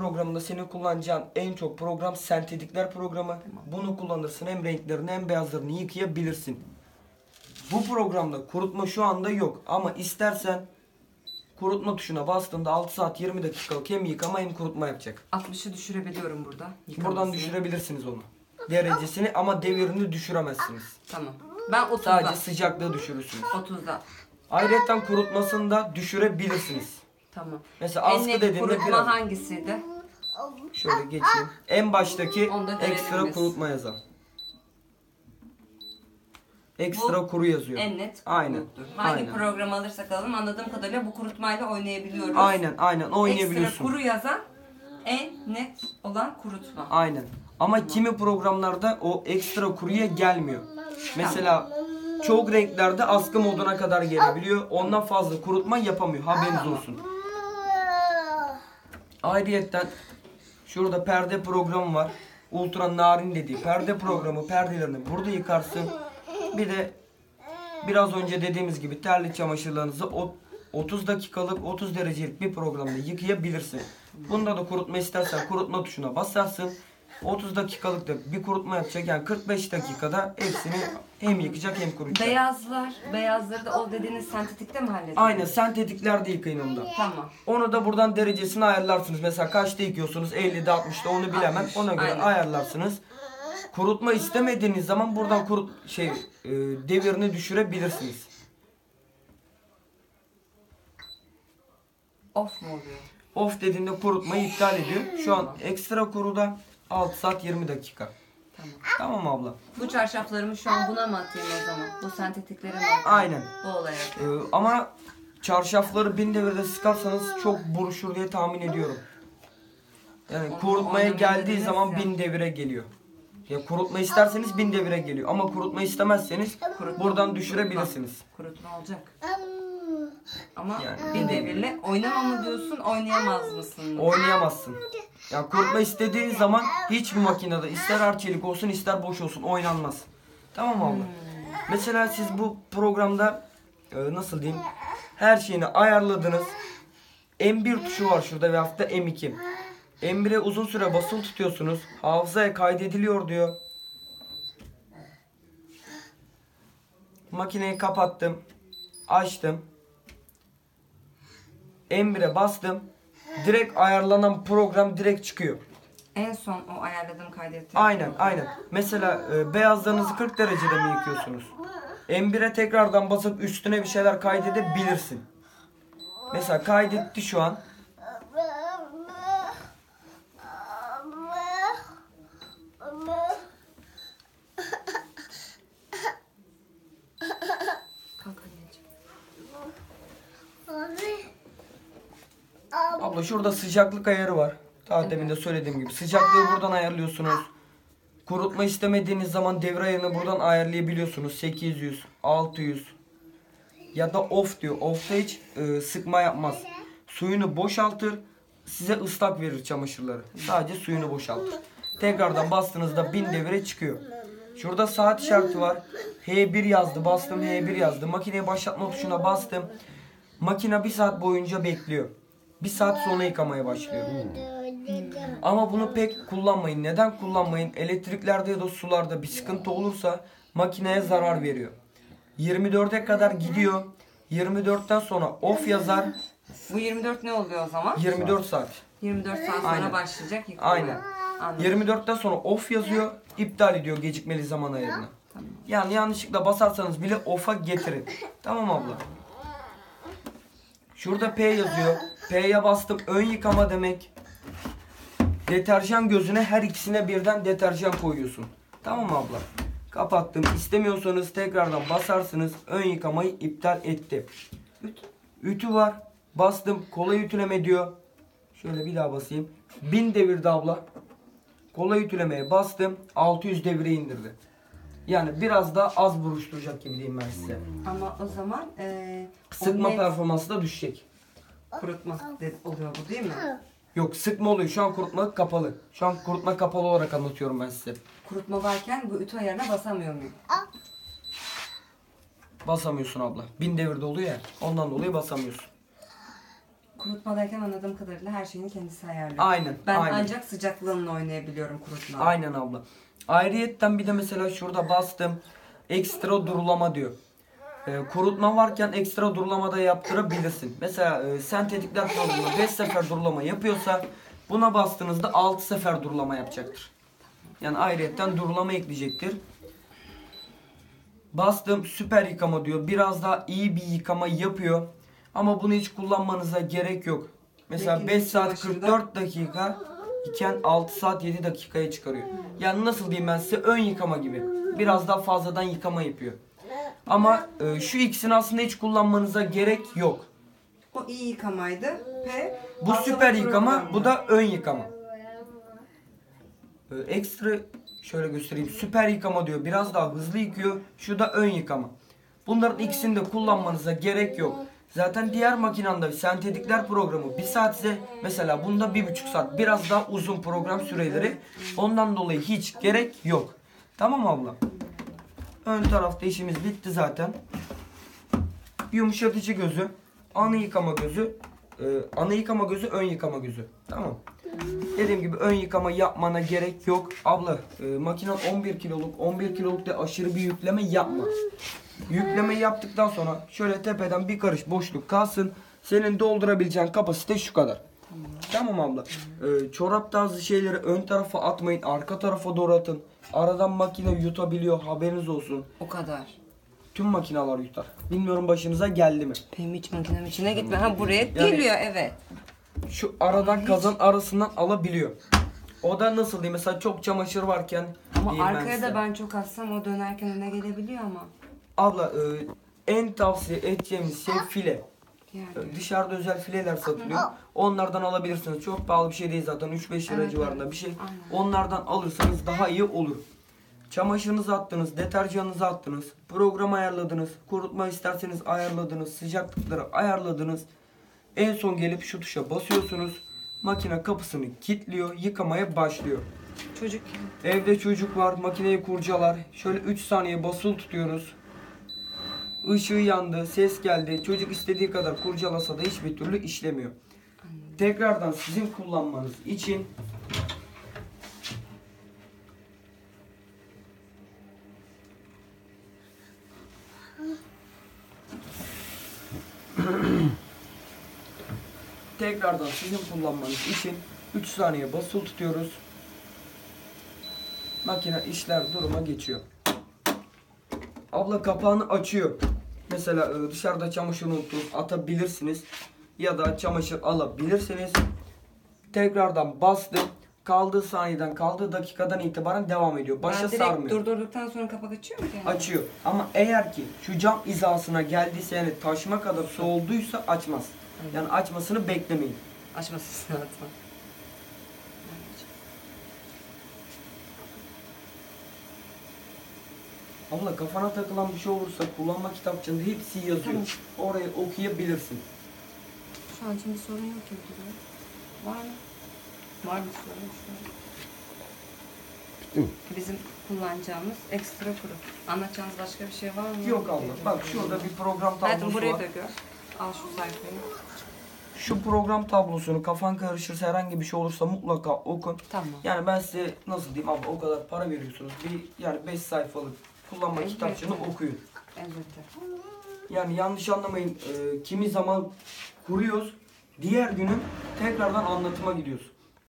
programında senin kullanacağın en çok program sentetikler programı. Bunu kullanırsın, hem renklerini hem beyazlarını yıkayabilirsin. Bu programda kurutma şu anda yok ama istersen kurutma tuşuna bastığında 6 saat 20 dakikalık hem yıkama hem kurutma yapacak. 60'ı düşürebiliyorum burada. Buradan düşürebilirsiniz onu. Derecesini ama devirini düşüremezsiniz. Tamam. Ben 30'da. Sadece sıcaklığı düşürürsünüz. 30'da. Ayrıca kurutmasını da düşürebilirsiniz. Tamam. Mesela askı net dediğimde kurutma biraz... hangisiydi? Şöyle geçeyim. En baştaki Onda ekstra denelimimiz. kurutma yazan. Ekstra kuru yazıyor. En net Aynen. kuruttur. Hangi Aynen. programı alırsak alalım anladığım kadarıyla bu kurutmayla oynayabiliyoruz. Aynen oynayabiliyorsun. Ekstra kuru yazan en net olan kurutma. Aynen. Ama kimi programlarda o ekstra kuruya gelmiyor. Mesela çok renklerde askı moduna kadar gelebiliyor. Ondan fazla kurutma yapamıyor. Haberiniz olsun. Ayrıyetten şurada perde programı var. Ultra narin dediği perde programı, perdelerini burada yıkarsın. Bir de biraz önce dediğimiz gibi terli çamaşırlarınızı 30 dakikalık 30 derecelik bir programda yıkayabilirsin. Bunda da kurutma istersen kurutma tuşuna basarsın. 30 dakikalık da bir kurutma yapacak, yani 45 dakikada hepsini hem yıkayacak hem kurutacak. Beyazları da o dediğiniz sentetikte mi halledin? Aynen, sentetiklerde yıkayın onu da. Tamam. Onu da buradan derecesini ayarlarsınız. Mesela kaçta yıkıyorsunuz? 50'de 60'da onu bilemem. Ona göre Aynen. ayarlarsınız. Kurutma istemediğiniz zaman buradan devirini düşürebilirsiniz. Off mu oluyor? Off dediğinde kurutmayı iptal ediyor. Şu an ekstra kuruda 6 saat 20 dakika. Tamam. Tamam abla. Bu çarşaflarımı şu an buna mı atayım o zaman? Bu sentetiklere mi atayım? Aynen. Bu olaya atayım. Ama çarşafları 1000 devirde sıkarsanız çok buruşur diye tahmin ediyorum. Yani Onu kurutmaya oynamaya geldiği dediniz zaman ya. 1000 devire geliyor. Ya kurutma isterseniz 1000 devire geliyor. Ama kurutma istemezseniz Kurutma. buradan düşürebilirsiniz. Kurutma olacak. Ama Yani. bir devirle oynama mı diyorsun, oynayamaz mısın? Oynayamazsın. Ya kurutma istediğin zaman hiçbir makinede ister arçelik olsun ister boş olsun oynanmaz. Tamam mı abla? Mesela siz bu programda nasıl diyeyim, her şeyini ayarladınız. M1 tuşu var şurada ve hafta M2. M1'e uzun süre basılı tutuyorsunuz. Hafızaya kaydediliyor diyor. Makineyi kapattım. Açtım. M1'e bastım. Direkt ayarlanan program direkt çıkıyor. En son o ayarladığım kaydettiğim. Aynen. Mesela beyazlarınızı 40 derecede mi yıkıyorsunuz? M1'e tekrardan basıp üstüne bir şeyler kaydedebilirsin. Mesela kaydetti şu an. Kalk anneciğim. Abla şurada sıcaklık ayarı var. Daha demin de söylediğim gibi. Sıcaklığı buradan ayarlıyorsunuz. Kurutma istemediğiniz zaman devre ayarını buradan ayarlayabiliyorsunuz. 800, 600 ya da off diyor. Off'ta hiç sıkma yapmaz. Suyunu boşaltır. Size ıslak verir çamaşırları. Sadece suyunu boşaltır. Tekrardan bastığınızda 1000 devire çıkıyor. Şurada saat işareti var. H1 yazdı. Bastım H1 yazdı. Makineyi başlatma tuşuna bastım. Makine 1 saat boyunca bekliyor. 1 saat sonra yıkamaya başlıyor. Ama bunu pek kullanmayın. Neden kullanmayın? Elektriklerde ya da sularda bir sıkıntı olursa makineye zarar veriyor. 24'e kadar gidiyor. 24'ten sonra off yazar. Bu 24 ne oluyor o zaman? 24 saat. 24 saat sonra Aynen. başlayacak yıkama. Aynen. Anladım. 24'ten sonra off yazıyor. İptal ediyor gecikmeli zaman ayarını. Tamam. Yani yanlışlıkla basarsanız bile off'a getirin. Tamam abla. Şurada P yazıyor. P'ye bastım. Ön yıkama demek. Deterjan gözüne her ikisine birden deterjan koyuyorsun. Tamam mı abla? Kapattım. İstemiyorsanız tekrardan basarsınız. Ön yıkamayı iptal etti. Ütü var. Bastım. Kolay ütüleme diyor. Şöyle bir daha basayım. 1000 devirde abla. Kolay ütülemeye bastım. 600 devire indirdi. Yani biraz daha az buruşturacak gibi diyeyim ben size. Ama o zaman Sıkma o net performansı da düşecek. kurutma oluyor bu değil mi? Yok, sıkma oluyor. Şu an kurutma kapalı. Şu an kurutma kapalı olarak anlatıyorum ben size. Kurutma varken bu ütü ayarına basamıyor muyum? Basamıyorsun abla. 1000 devirde oluyor ya. Ondan dolayı basamıyorsun. kurutmadayken anladığım kadarıyla her şeyini kendisi ayarlıyor. Aynen. Ben aynen. ancak sıcaklığınla oynayabiliyorum kurutmada. Aynen abla. Ayrıyetten bir de mesela şurada bastım. Ekstra durulama diyor. Kurutma varken ekstra durulama da yaptırabilirsin. Mesela sentetikler programı 5 sefer durulama yapıyorsa buna bastığınızda 6 sefer durulama yapacaktır. Yani ayrıyetten durulama ekleyecektir. Bastım süper yıkama diyor. Biraz daha iyi bir yıkama yapıyor. Ama bunu hiç kullanmanıza gerek yok. Mesela Peki, 5 saat çamaşırda? 44 dakika iken 6 saat 7 dakikaya çıkarıyor. Yani nasıl diyeyim ben size, ön yıkama gibi. Biraz daha fazladan yıkama yapıyor. Ama şu ikisini aslında hiç kullanmanıza gerek yok. O iyi yıkamaydı. Bu süper yıkama, bu da ön yıkama. Ekstra şöyle göstereyim. Süper yıkama diyor. Biraz daha hızlı yıkıyor. Şu da ön yıkama. Bunların ikisini de kullanmanıza gerek yok. Zaten diğer makinanda sentetikler programı 1 saatse mesela bunda 1,5 saat. Biraz daha uzun program süreleri. Ondan dolayı hiç gerek yok. Tamam abla. Ön tarafta işimiz bitti zaten. Yumuşatıcı gözü, ana yıkama gözü, ana yıkama gözü, ön yıkama gözü. Tamam. Dediğim gibi ön yıkama yapmana gerek yok. Abla makinen 11 kiloluk. 11 kiloluk da aşırı bir yükleme yapma. Yükleme yaptıktan sonra şöyle tepeden bir karış boşluk kalsın. Senin doldurabileceğin kapasite şu kadar. Tamam abla. Çorap tarzı şeyleri ön tarafa atmayın. Arka tarafa doğru atın. Aradan makine yutabiliyor. Haberiniz olsun. O kadar. Tüm makineler yutar. Bilmiyorum başınıza geldi mi? Benim hiç makinem içine gitme. Ha buraya geliyor evet. Şu aradan kazan arasından alabiliyor. O da nasıl diyeyim, mesela çok çamaşır varken Ama diyeyim arkaya size. da ben çok assam o dönerken öne gelebiliyor ama. Abla en tavsiye edeceğimiz şey file. Yani. Dışarıda özel fileler satılıyor. Onlardan alabilirsiniz. Çok pahalı bir şey değil zaten. 3-5 lira Evet, civarında evet. bir şey. Aynen. Onlardan alırsanız daha iyi olur. Çamaşırınızı attınız, deterjanınızı attınız, program ayarladınız, kurutma isterseniz ayarladınız, sıcaklıkları ayarladınız. En son gelip şu tuşa basıyorsunuz. Makine kapısını kilitliyor, yıkamaya başlıyor. Çocuk Evde çocuk var, makineyi kurcalar. Şöyle 3 saniye basılı tutuyorsunuz. Işığı yandı, ses geldi. Çocuk istediği kadar kurcalasa da hiçbir türlü işlemiyor. Tekrardan sizin kullanmanız için tekrardan sizin kullanmanız için 3 saniye basılı tutuyoruz. Makine işler duruma geçiyor. Abla kapağını açıyor. Mesela dışarıda çamaşır unutup atabilirsiniz. Ya da çamaşır alabilirsiniz. Tekrardan bastım. Kaldığı saniyeden, kaldığı dakikadan itibaren devam ediyor. Başa ben direkt sarmıyor. durdurduktan sonra kapak açıyor mu yani? Açıyor. Ama eğer ki şu cam hizasına geldiyse, yani taşma kadar su olduysa açmaz. Yani açmasını beklemeyin. Açmasın atma. Abla kafana takılan bir şey olursa kullanma kitapçığında hepsi yazıyor. Tamam. Orayı okuyabilirsin. Şu an için bir sorun yok gibi duruyor. Var mı? Var mı sorun şu an? Bizim kullanacağımız ekstra kuru. Anlatacağınız başka bir şey var mı? Yok abla. Bak şurada bir program Hayatım tablosu burayı var. da gör. Al şu sayfayı. Şu program tablosunu kafan karışırsa, herhangi bir şey olursa mutlaka okun. Tamam. Yani ben size nasıl diyeyim abla, o kadar para veriyorsunuz. Bir yani 5 sayfalık kullanma Evet, kitapçığını evet. okuyun. Elbette. Yani yanlış anlamayın. Kimi zaman kuruyoruz. Diğer günün tekrardan anlatıma gidiyoruz.